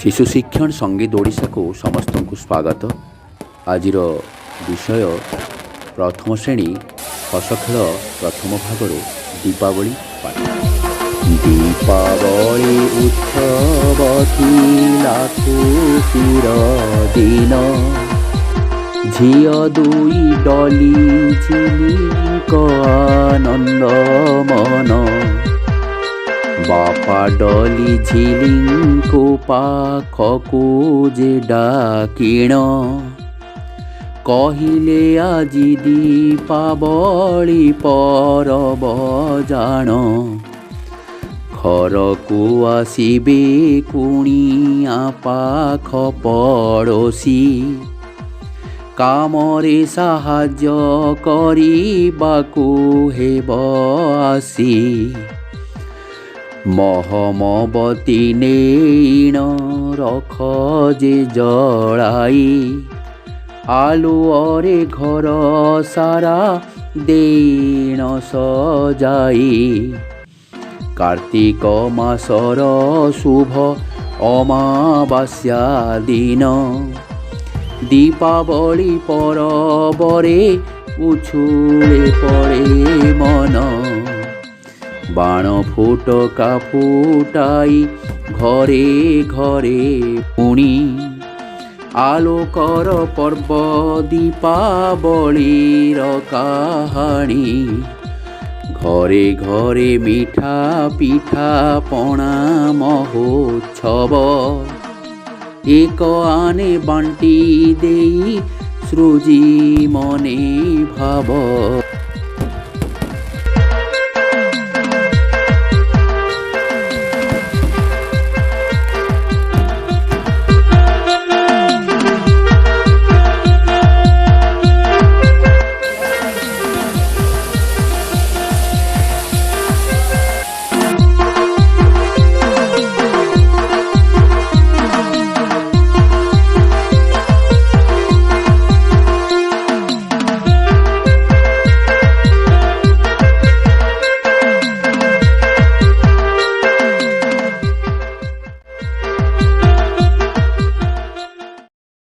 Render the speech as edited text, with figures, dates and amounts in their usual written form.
शिशु शिक्षण संगीत ओडिशा को समस्त को स्वागत। आज विषय प्रथम श्रेणी हस खेल प्रथम भागर दीपावली पाठ। दीपावली उत्सव थिला खुशीर दिन, झियो दुई डली झिलिक आनंद मन। बापा डली झिलिंको पाखकु जे डाकिण, कहिले आजी दीपावली परब जाण। घरकु आसिबे कुणिया पाख पड़ोसी, कामरे साहाय्य करिबाकु हेब आसी। महमबती नेण रख जे जलाई, आलुअरे घर सारा देण सजाई। कार्तिक मासर शुभ अमावास्या दिन, दीपावली परबरे उछुले पड़े मन। बाण फुटका फुटाई घरे घरे पुणी, आलोकर पर्व दीपावलीर कहानी। घरे घरे मिठा पिठा पणा महोत्सव, एक आने बांटी देई सृजी मने भाव।